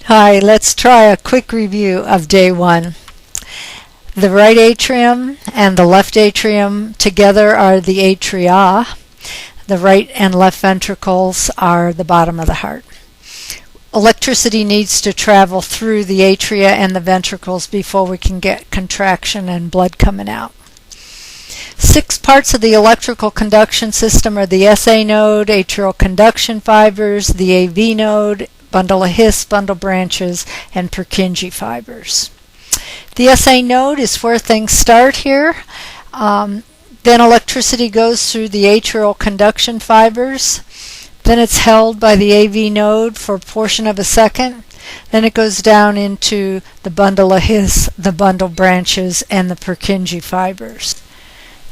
Hi, let's try a quick review of day one. The right atrium and the left atrium together are the atria. The right and left ventricles are the bottom of the heart. Electricity needs to travel through the atria and the ventricles before we can get contraction and blood coming out. 6 parts of the electrical conduction system are the SA node, atrial conduction fibers, the AV node, bundle of His, bundle branches, and Purkinje fibers. The SA node is where things start here. Then electricity goes through the atrial conduction fibers. Then it's held by the AV node for a portion of a second. Then it goes down into the bundle of His, the bundle branches, and the Purkinje fibers.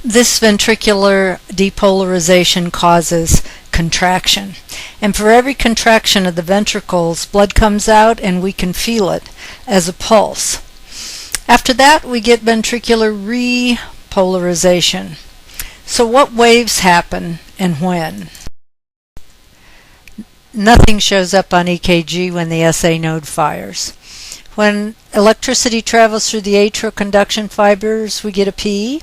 This ventricular depolarization causes contraction. And for every contraction of the ventricles, blood comes out and we can feel it as a pulse. After that, we get ventricular repolarization. So what waves happen and when? Nothing shows up on EKG when the SA node fires. When electricity travels through the atrial conduction fibers, we get a P.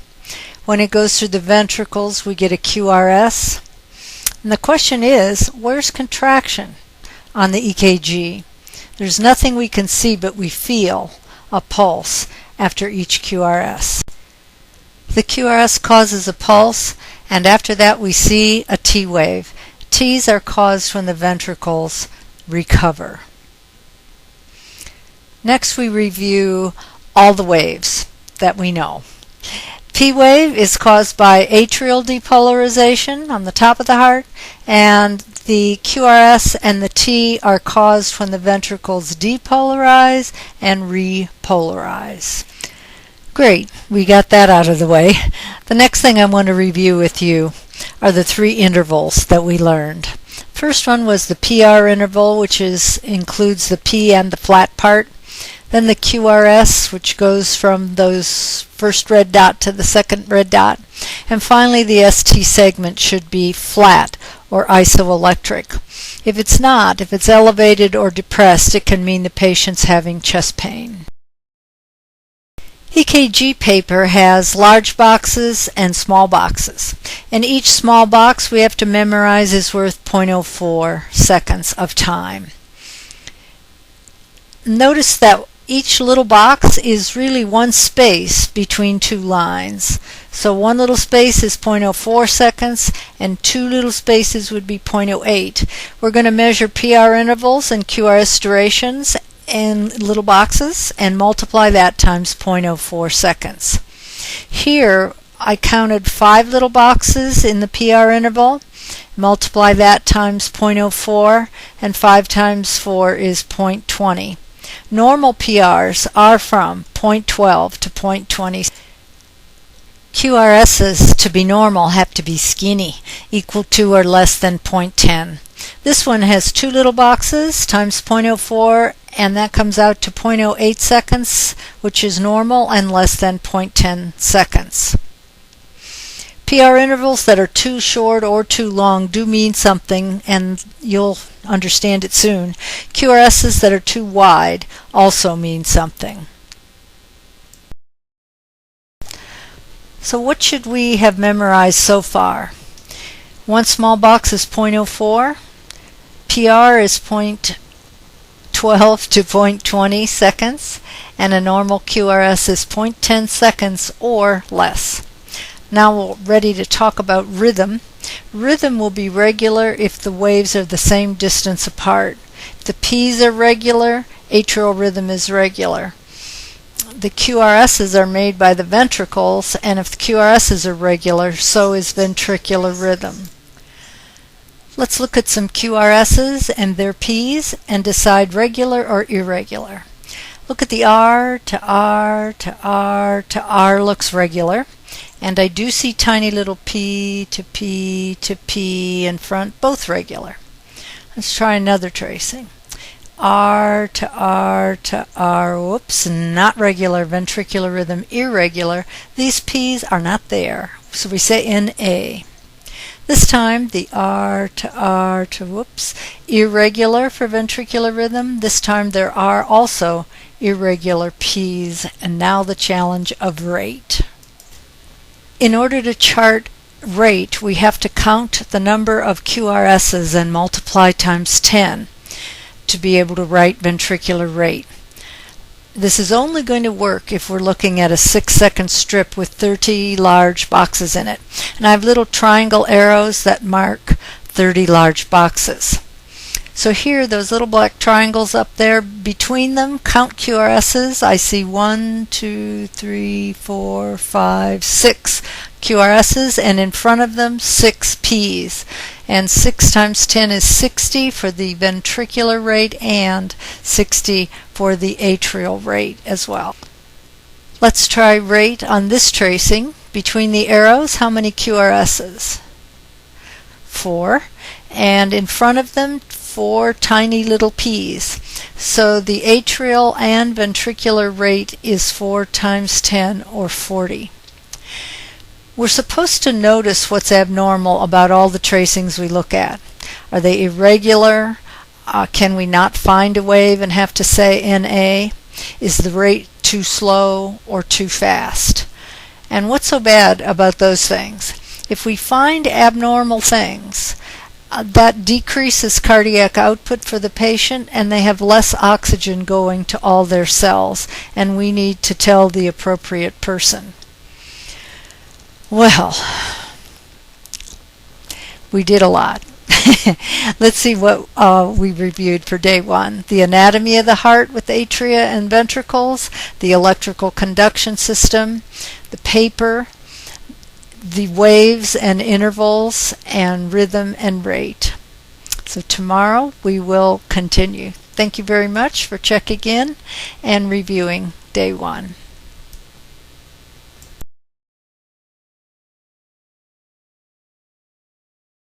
When it goes through the ventricles, we get a QRS. And the question is, where's contraction on the EKG? There's nothing we can see, but we feel a pulse after each QRS. The QRS causes a pulse, and after that we see a T wave. T's are caused when the ventricles recover. Next we review all the waves that we know. P wave is caused by atrial depolarization on the top of the heart, and the QRS and the T are caused when the ventricles depolarize and repolarize. Great, we got that out of the way. The next thing I want to review with you are the 3 intervals that we learned. First one was the PR interval, which includes the P and the flat part. Then the QRS, which goes from those first red dot to the second red dot. And finally, the ST segment should be flat or isoelectric. If it's not, if it's elevated or depressed, it can mean the patient's having chest pain. EKG paper has large boxes and small boxes. And each small box we have to memorize is worth 0.04 seconds of time. Notice that each little box is really one space between 2 lines. So one little space is 0.04 seconds and 2 little spaces would be 0.08. We're going to measure PR intervals and QRS durations in little boxes and multiply that times 0.04 seconds. Here I counted 5 little boxes in the PR interval. Multiply that times 0.04, and 5 times 4 is 0.20. Normal PRs are from 0.12 to 0.20. QRSs to be normal have to be skinny, equal to or less than 0.10. This one has 2 little boxes times 0.04, and that comes out to 0.08 seconds, which is normal and less than 0.10 seconds. PR intervals that are too short or too long do mean something, and you'll understand it soon. QRSs that are too wide also mean something. So what should we have memorized so far? One small box is 0.04. PR is 0.12 to 0.20 seconds, and a normal QRS is 0.10 seconds or less. Now we're ready to talk about rhythm. Rhythm will be regular if the waves are the same distance apart. If the P's are regular, atrial rhythm is regular. The QRSs are made by the ventricles, and if the QRSs are regular, so is ventricular rhythm. Let's look at some QRSs and their P's and decide regular or irregular. Look at the R to R to R to R looks regular. And I do see tiny little P to P to P in front, both regular. Let's try another tracing. R to R to R, whoops, not regular, ventricular rhythm irregular. These P's are not there, so we say NA. This time the R to whoops, irregular for ventricular rhythm. This time there are also irregular P's, and now the challenge of rate. In order to chart rate, we have to count the number of QRS's and multiply times 10 to be able to write ventricular rate. This is only going to work if we're looking at a 6-second strip with 30 large boxes in it. And I have little triangle arrows that mark 30 large boxes. So here, those little black triangles up there, between them, count QRS's. I see 1, 2, 3, 4, 5, 6 QRS's, and in front of them 6 P's. And 6 times 10 is 60 for the ventricular rate and 60 for the atrial rate as well. Let's try rate on this tracing. Between the arrows, how many QRS's? 4. And in front of them, 4 tiny little P's. So the atrial and ventricular rate is 4 times 10, or 40. We're supposed to notice what's abnormal about all the tracings we look at. Are they irregular? Can we not find a wave and have to say NA? Is the rate too slow or too fast? And what's so bad about those things? If we find abnormal things, that decreases cardiac output for the patient, and they have less oxygen going to all their cells, and we need to tell the appropriate person. Well, we did a lot. Let's see what we reviewed for day one. The anatomy of the heart with atria and ventricles, the electrical conduction system, the paper, the waves and intervals, and rhythm and rate. So tomorrow we will continue. Thank you very much for checking in and reviewing day one.